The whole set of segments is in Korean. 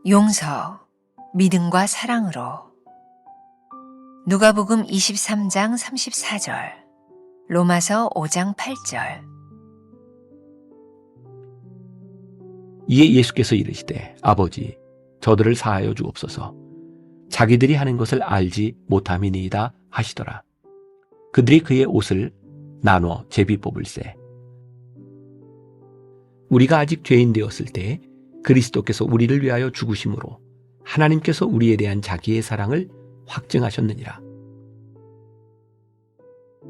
용서, 믿음과 사랑으로. 누가복음 23장 34절, 로마서 5장 8절. 이에 예수께서 이르시되 아버지 저들을 사하여 주옵소서. 자기들이 하는 것을 알지 못함이니이다 하시더라. 그들이 그의 옷을 나눠 제비 뽑을세. 우리가 아직 죄인 되었을 때 그리스도께서 우리를 위하여 죽으심으로 하나님께서 우리에 대한 자기의 사랑을 확증하셨느니라.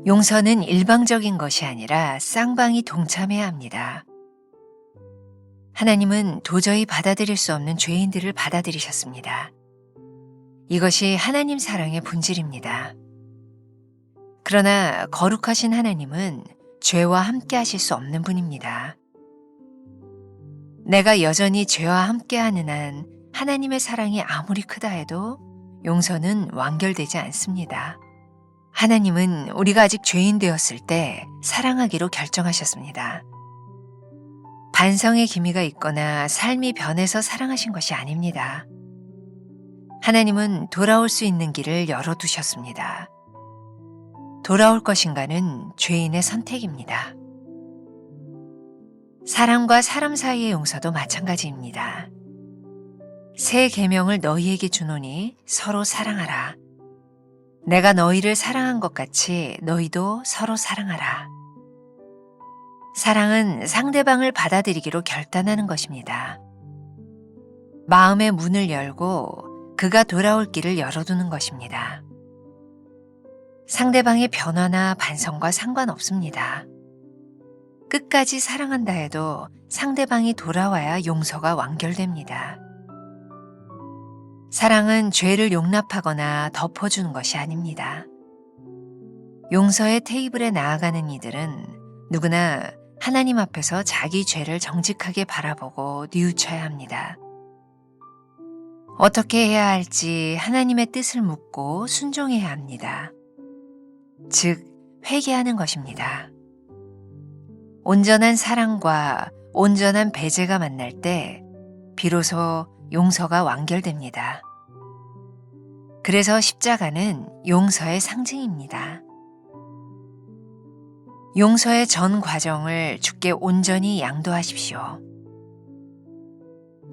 용서는 일방적인 것이 아니라 쌍방이 동참해야 합니다. 하나님은 도저히 받아들일 수 없는 죄인들을 받아들이셨습니다. 이것이 하나님 사랑의 본질입니다. 그러나 거룩하신 하나님은 죄와 함께 하실 수 없는 분입니다. 내가 여전히 죄와 함께하는 한 하나님의 사랑이 아무리 크다 해도 용서는 완결되지 않습니다. 하나님은 우리가 아직 죄인 되었을 때 사랑하기로 결정하셨습니다. 반성의 기미가 있거나 삶이 변해서 사랑하신 것이 아닙니다. 하나님은 돌아올 수 있는 길을 열어두셨습니다. 돌아올 것인가는 죄인의 선택입니다. 사람과 사람 사이의 용서도 마찬가지입니다. 새 계명을 너희에게 주노니 서로 사랑하라. 내가 너희를 사랑한 것 같이 너희도 서로 사랑하라. 사랑은 상대방을 받아들이기로 결단하는 것입니다. 마음의 문을 열고 그가 돌아올 길을 열어두는 것입니다. 상대방의 변화나 반성과 상관없습니다. 끝까지 사랑한다 해도 상대방이 돌아와야 용서가 완결됩니다. 사랑은 죄를 용납하거나 덮어주는 것이 아닙니다. 용서의 테이블에 나아가는 이들은 누구나 하나님 앞에서 자기 죄를 정직하게 바라보고 뉘우쳐야 합니다. 어떻게 해야 할지 하나님의 뜻을 묻고 순종해야 합니다. 즉, 회개하는 것입니다. 온전한 사랑과 온전한 배제가 만날 때 비로소 용서가 완결됩니다. 그래서 십자가는 용서의 상징입니다. 용서의 전 과정을 주께 온전히 양도하십시오.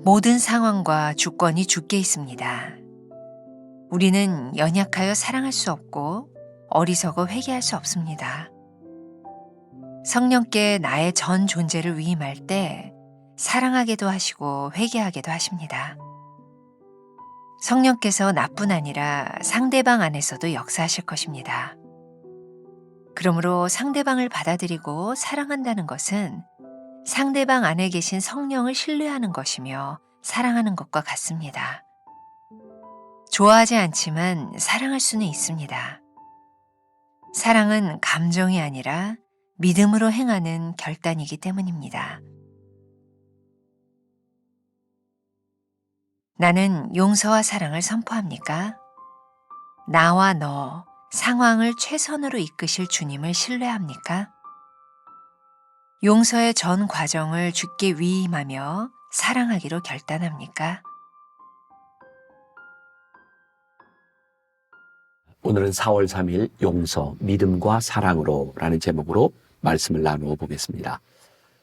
모든 상황과 주권이 주께 있습니다. 우리는 연약하여 사랑할 수 없고 어리석어 회개할 수 없습니다. 성령께 나의 전 존재를 위임할 때 사랑하게도 하시고 회개하게도 하십니다. 성령께서 나뿐 아니라 상대방 안에서도 역사하실 것입니다. 그러므로 상대방을 받아들이고 사랑한다는 것은 상대방 안에 계신 성령을 신뢰하는 것이며 사랑하는 것과 같습니다. 좋아하지 않지만 사랑할 수는 있습니다. 사랑은 감정이 아니라 믿음으로 행하는 결단이기 때문입니다. 나는 용서와 사랑을 선포합니까? 나와 너, 상황을 최선으로 이끄실 주님을 신뢰합니까? 용서의 전 과정을 주께 위임하며 사랑하기로 결단합니까? 오늘은 4월 3일 용서, 믿음과 사랑으로 라는 제목으로 말씀을 나누어 보겠습니다.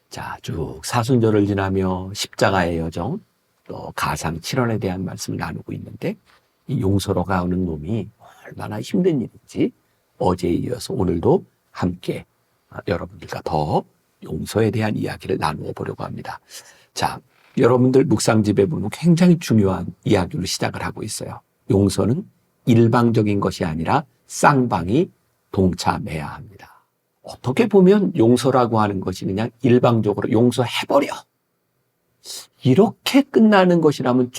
자, 쭉 사순절을 지나며 십자가의 여정, 또 가상 7원에 대한 말씀을 나누고 있는데 이 용서로 가는 놈이 얼마나 힘든 일인지 어제에 이어서 오늘도 함께 여러분들과 더 용서에 대한 이야기를 나누어 보려고 합니다. 자, 여러분들 묵상집에 보면 굉장히 중요한 이야기로 시작을 하고 있어요. 용서는 일방적인 것이 아니라 쌍방이 동참해야 합니다. 어떻게 보면 용서라고 하는 것이 그냥 일방적으로 용서해버려, 이렇게 끝나는 것이라면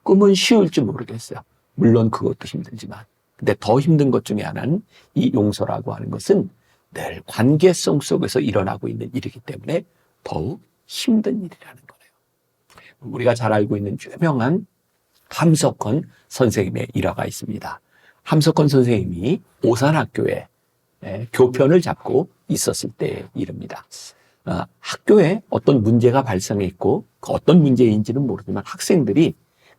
조금은 쉬울지 모르겠어요. 물론 그것도 힘들지만. 근데 더 힘든 것 중에 하나는 이 용서라고 하는 것은 늘 관계성 속에서 일어나고 있는 일이기 때문에 더욱 힘든 일이라는 거예요. 우리가 잘 알고 있는 유명한 함석헌 선생님의 일화가 있습니다. 함석헌 선생님이 오산학교에 교편을 잡고 있었을 때의 일입니다. 학교에 어떤 문제가 발생했고 그 어떤 문제인지는 모르지만 학생들이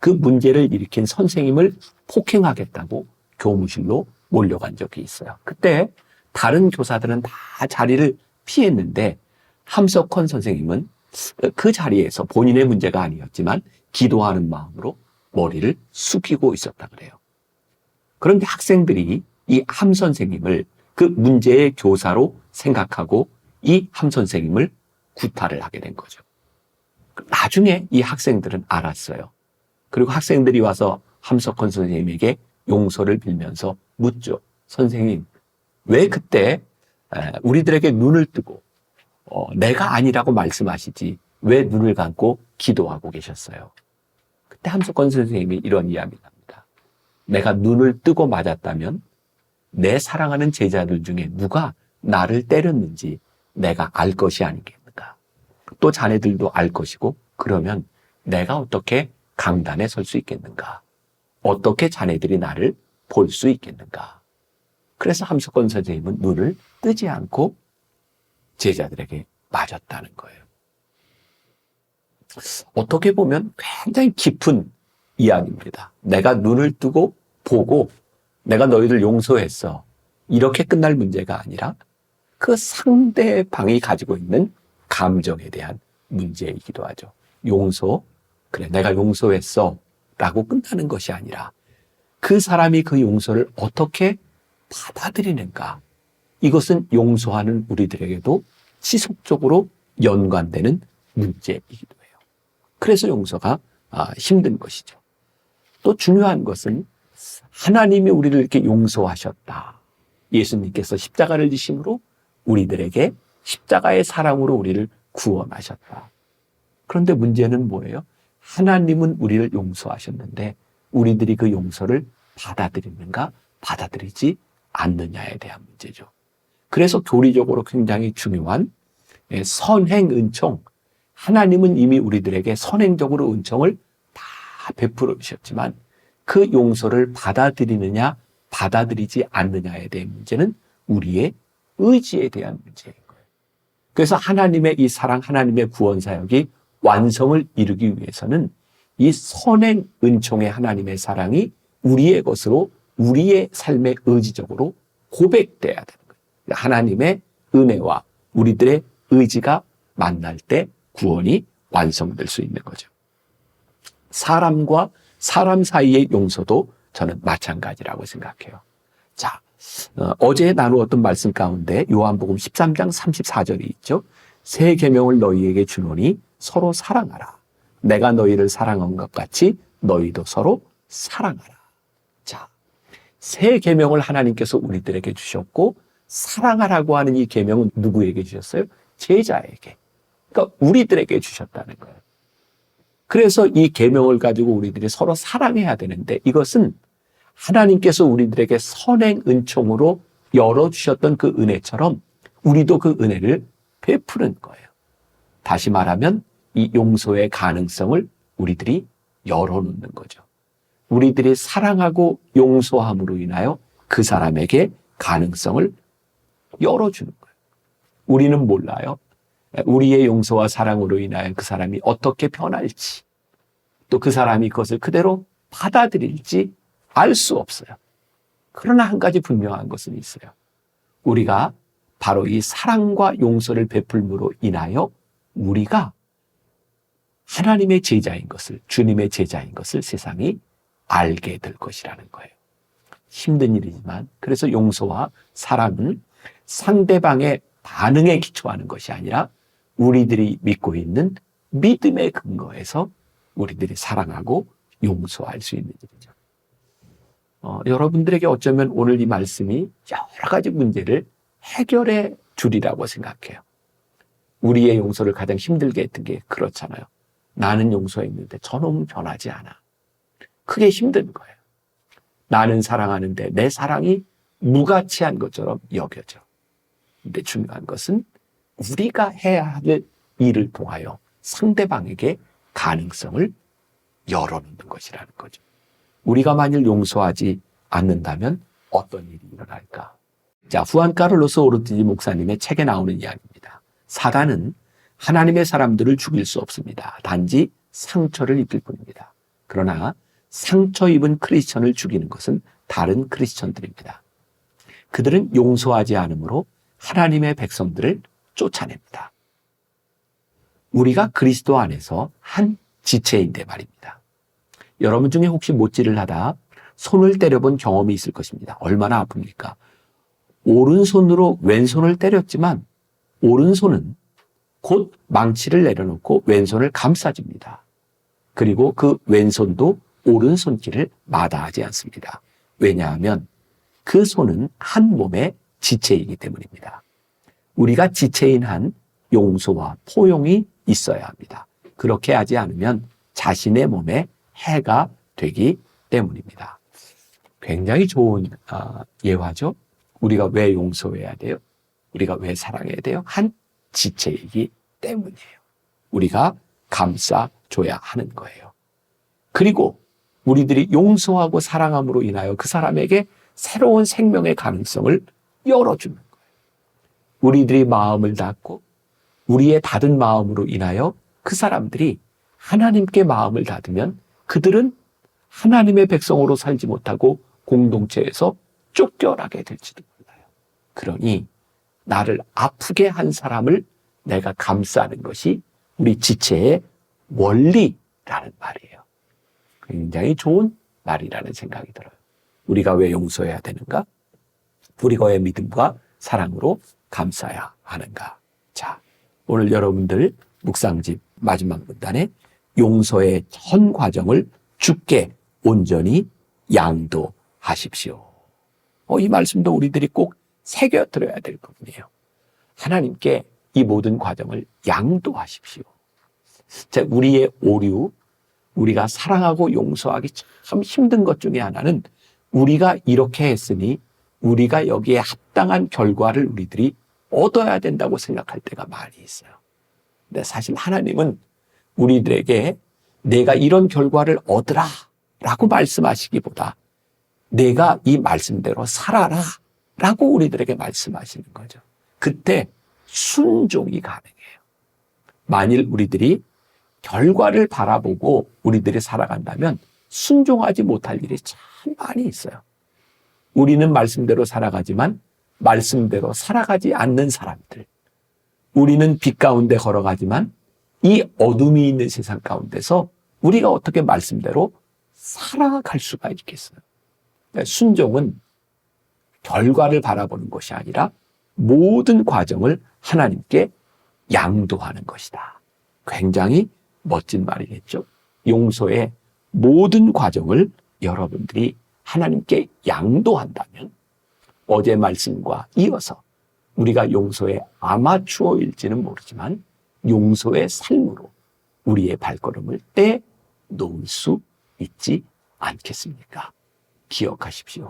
그 문제를 일으킨 선생님을 폭행하겠다고 교무실로 몰려간 적이 있어요. 그때 다른 교사들은 다 자리를 피했는데 함석헌 선생님은 그 자리에서 본인의 문제가 아니었지만 기도하는 마음으로 머리를 숙이고 있었다 그래요. 그런데 학생들이 이 함 선생님을 그 문제의 교사로 생각하고 이 함 선생님을 구타를 하게 된 거죠. 나중에 이 학생들은 알았어요. 그리고 학생들이 와서 함석헌 선생님에게 용서를 빌면서 묻죠. 선생님, 왜 그때 우리들에게 눈을 뜨고 내가 아니라고 말씀하시지 왜 눈을 감고 기도하고 계셨어요? 그때 함석헌 선생님이 이런 이야기를 합니다. 내가 눈을 뜨고 맞았다면 내 사랑하는 제자들 중에 누가 나를 때렸는지 내가 알 것이 아니겠는가. 또 자네들도 알 것이고 그러면 내가 어떻게 강단에 설 수 있겠는가. 어떻게 자네들이 나를 볼 수 있겠는가. 그래서 함석헌 선생님은 눈을 뜨지 않고 제자들에게 맞았다는 거예요. 어떻게 보면 굉장히 깊은 이야기입니다. 내가 눈을 뜨고 보고 내가 너희들 용서했어. 이렇게 끝날 문제가 아니라 그 상대방이 가지고 있는 감정에 대한 문제이기도 하죠. 용서, 그래 내가 용서했어 라고 끝나는 것이 아니라 그 사람이 그 용서를 어떻게 받아들이는가. 이것은 용서하는 우리들에게도 지속적으로 연관되는 문제이기도 해요. 그래서 용서가 힘든 것이죠. 또 중요한 것은 하나님이 우리를 이렇게 용서하셨다. 예수님께서 십자가를 지심으로 우리들에게 십자가의 사랑으로 우리를 구원하셨다. 그런데 문제는 뭐예요? 하나님은 우리를 용서하셨는데 우리들이 그 용서를 받아들이는가 받아들이지 않느냐에 대한 문제죠. 그래서 교리적으로 굉장히 중요한 선행 은총. 하나님은 이미 우리들에게 선행적으로 은총을 다 베풀어 주셨지만 그 용서를 받아들이느냐 받아들이지 않느냐에 대한 문제는 우리의 의지에 대한 문제인 거예요. 그래서 하나님의 이 사랑, 하나님의 구원 사역이 완성을 이루기 위해서는 이 선행 은총의 하나님의 사랑이 우리의 것으로 우리의 삶의 의지적으로 고백돼야 되는 거예요. 하나님의 은혜와 우리들의 의지가 만날 때 구원이 완성될 수 있는 거죠. 사람과 사람 사이의 용서도 저는 마찬가지라고 생각해요. 자, 어제 나누었던 말씀 가운데 요한복음 13장 34절이 있죠. 새 계명을 너희에게 주노니 서로 사랑하라. 내가 너희를 사랑한 것 같이 너희도 서로 사랑하라. 자, 새 계명을 하나님께서 우리들에게 주셨고 사랑하라고 하는 이 계명은 누구에게 주셨어요? 제자에게. 그러니까 우리들에게 주셨다는 거예요. 그래서 이 계명을 가지고 우리들이 서로 사랑해야 되는데 이것은 하나님께서 우리들에게 선행 은총으로 열어주셨던 그 은혜처럼 우리도 그 은혜를 베푸는 거예요. 다시 말하면 이 용서의 가능성을 우리들이 열어놓는 거죠. 우리들이 사랑하고 용서함으로 인하여 그 사람에게 가능성을 열어주는 거예요. 우리는 몰라요. 우리의 용서와 사랑으로 인하여 그 사람이 어떻게 변할지, 또 그 사람이 그것을 그대로 받아들일지 알 수 없어요. 그러나 한 가지 분명한 것은 있어요. 우리가 바로 이 사랑과 용서를 베풀므로 인하여 우리가 하나님의 제자인 것을, 주님의 제자인 것을 세상이 알게 될 것이라는 거예요. 힘든 일이지만 그래서 용서와 사랑은 상대방의 반응에 기초하는 것이 아니라 우리들이 믿고 있는 믿음의 근거에서 우리들이 사랑하고 용서할 수 있는 일이죠. 여러분들에게 어쩌면 오늘 이 말씀이 여러 가지 문제를 해결해 주리라고 생각해요. 우리의 용서를 가장 힘들게 했던 게 그렇잖아요. 나는 용서했는데 저놈은 변하지 않아. 그게 힘든 거예요. 나는 사랑하는데 내 사랑이 무가치한 것처럼 여겨져. 근데 중요한 것은 우리가 해야 할 일을 통하여 상대방에게 가능성을 열어놓는 것이라는 거죠. 우리가 만일 용서하지 않는다면 어떤 일이 일어날까? 자, 후안 카를로스 오르티지 목사님의 책에 나오는 이야기입니다. 사단은 하나님의 사람들을 죽일 수 없습니다. 단지 상처를 입힐 뿐입니다. 그러나 상처 입은 크리스천을 죽이는 것은 다른 크리스천들입니다. 그들은 용서하지 않으므로 하나님의 백성들을 쫓아냅니다. 우리가 그리스도 안에서 한 지체인데 말입니다. 여러분 중에 혹시 못질을 하다 손을 때려본 경험이 있을 것입니다. 얼마나 아픕니까? 오른손으로 왼손을 때렸지만 오른손은 곧 망치를 내려놓고 왼손을 감싸줍니다. 그리고 그 왼손도 오른손길을 마다하지 않습니다. 왜냐하면 그 손은 한 몸의 지체이기 때문입니다. 우리가 지체인 한 용서와 포용이 있어야 합니다. 그렇게 하지 않으면 자신의 몸에 해가 되기 때문입니다. 굉장히 좋은 예화죠. 우리가 왜 용서해야 돼요? 우리가 왜 사랑해야 돼요? 한 지체이기 때문이에요. 우리가 감싸줘야 하는 거예요. 그리고 우리들이 용서하고 사랑함으로 인하여 그 사람에게 새로운 생명의 가능성을 열어주는 거예요. 우리들이 마음을 닫고 우리의 닫은 마음으로 인하여 그 사람들이 하나님께 마음을 닫으면 그들은 하나님의 백성으로 살지 못하고 공동체에서 쫓겨나게 될지도 몰라요. 그러니 나를 아프게 한 사람을 내가 감싸는 것이 우리 지체의 원리라는 말이에요. 굉장히 좋은 말이라는 생각이 들어요. 우리가 왜 용서해야 되는가? 우리가 왜 믿음과 사랑으로 감싸야 하는가? 자, 오늘 여러분들 묵상집 마지막 문단에 용서의 전 과정을 주께 온전히 양도하십시오. 이 말씀도 우리들이 꼭 새겨들어야 될 부분이에요. 하나님께 이 모든 과정을 양도하십시오. 자, 우리의 오류, 우리가 사랑하고 용서하기 참 힘든 것 중에 하나는 우리가 이렇게 했으니 우리가 여기에 합당한 결과를 우리들이 얻어야 된다고 생각할 때가 많이 있어요. 근데 사실 하나님은 우리들에게 내가 이런 결과를 얻으라 라고 말씀하시기보다 내가 이 말씀대로 살아라 라고 우리들에게 말씀하시는 거죠. 그때 순종이 가능해요. 만일 우리들이 결과를 바라보고 우리들이 살아간다면 순종하지 못할 일이 참 많이 있어요. 우리는 말씀대로 살아가지만 말씀대로 살아가지 않는 사람들. 우리는 빛 가운데 걸어가지만 이 어둠이 있는 세상 가운데서 우리가 어떻게 말씀대로 살아갈 수가 있겠어요? 순종은 결과를 바라보는 것이 아니라 모든 과정을 하나님께 양도하는 것이다. 굉장히 멋진 말이겠죠. 용서의 모든 과정을 여러분들이 하나님께 양도한다면 어제 말씀과 이어서 우리가 용서의 아마추어일지는 모르지만 용서의 삶으로 우리의 발걸음을 떼놓을 수 있지 않겠습니까? 기억하십시오.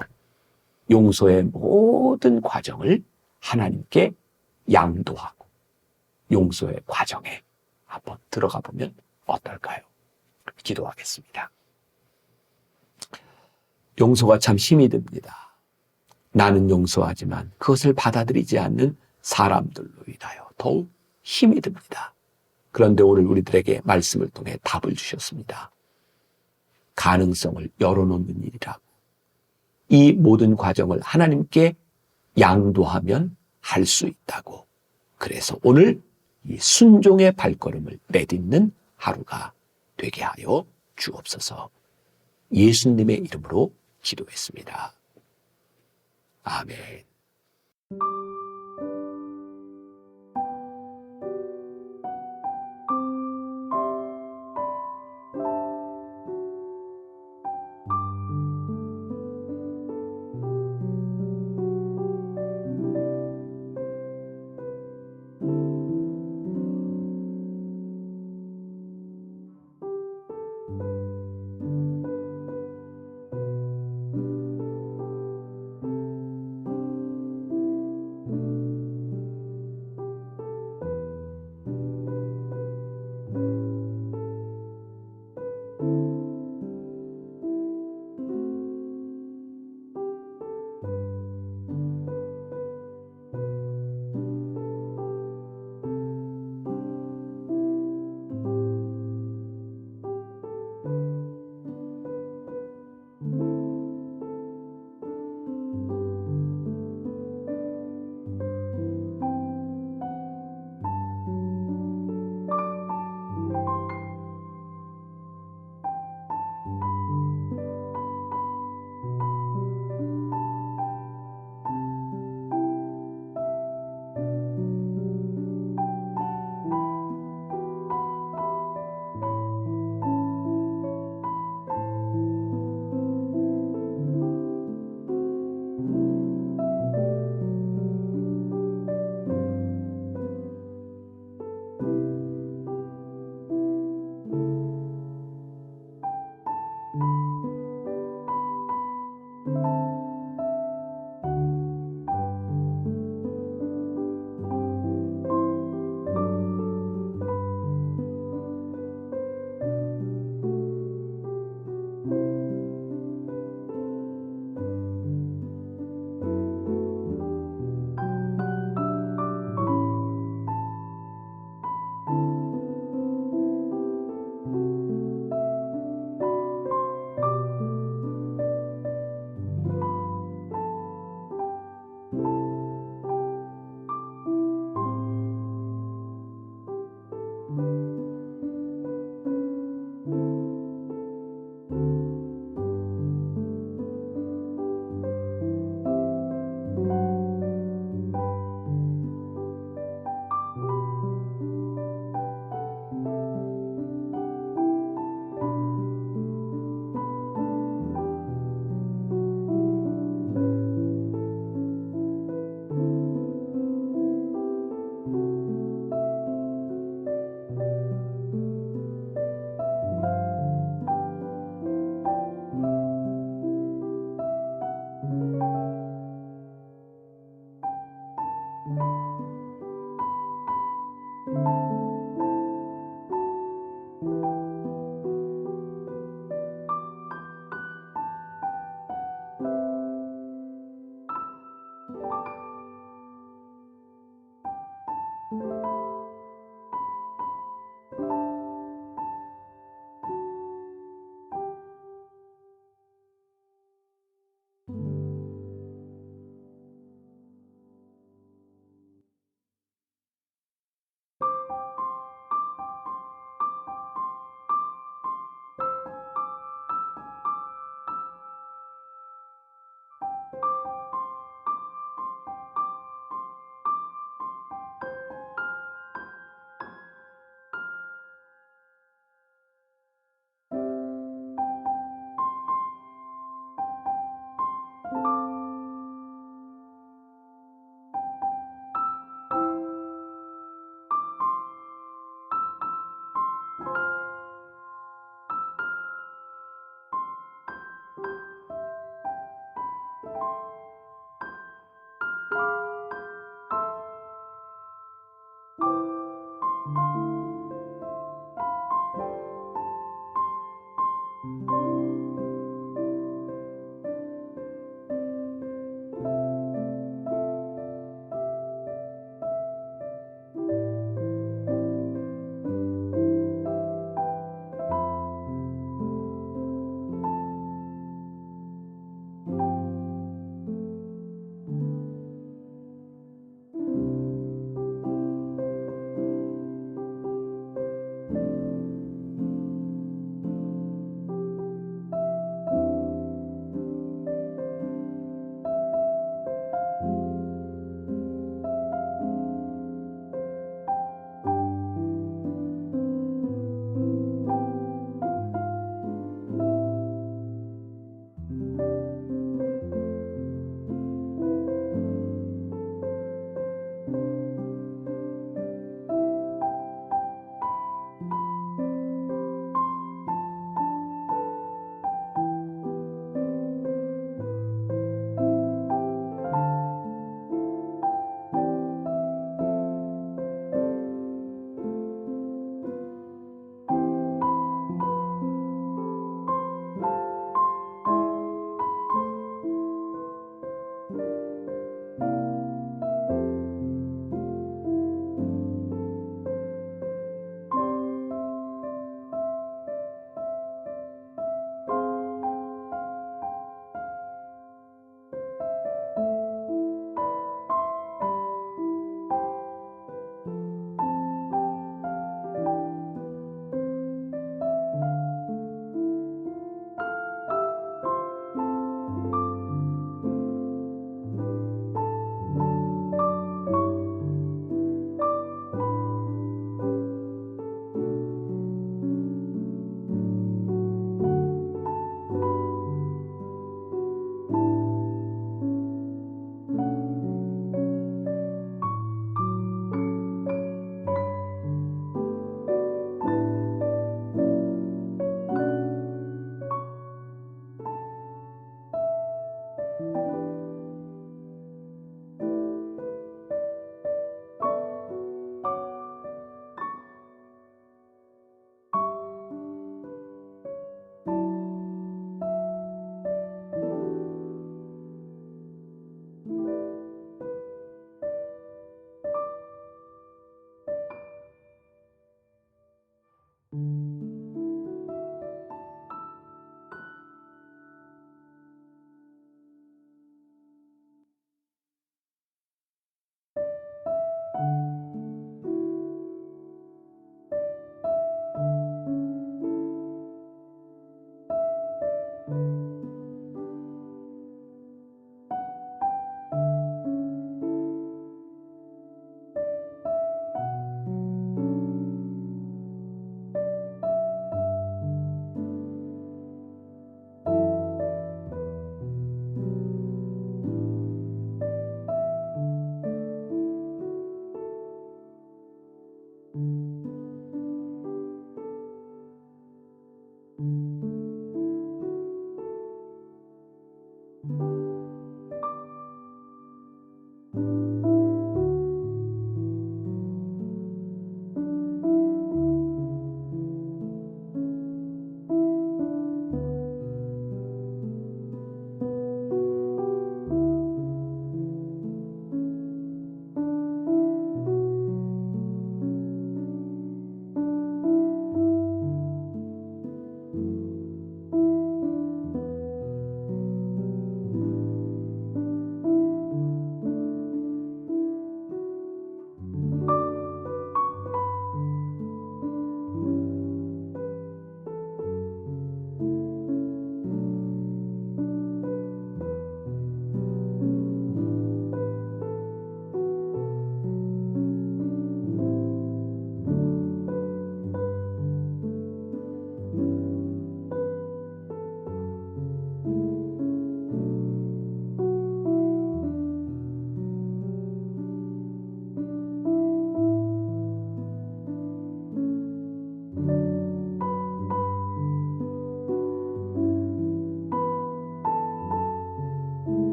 용서의 모든 과정을 하나님께 양도하고 용서의 과정에 한번 들어가 보면 어떨까요? 기도하겠습니다. 용서가 참 힘이 듭니다. 나는 용서하지만 그것을 받아들이지 않는 사람들로 인하여 더욱 힘이 듭니다. 그런데 오늘 우리들에게 말씀을 통해 답을 주셨습니다. 가능성을 열어놓는 일이라고. 이 모든 과정을 하나님께 양도하면 할 수 있다고. 그래서 오늘 이 순종의 발걸음을 내딛는 하루가 되게 하여 주옵소서. 예수님의 이름으로 기도했습니다. 아멘.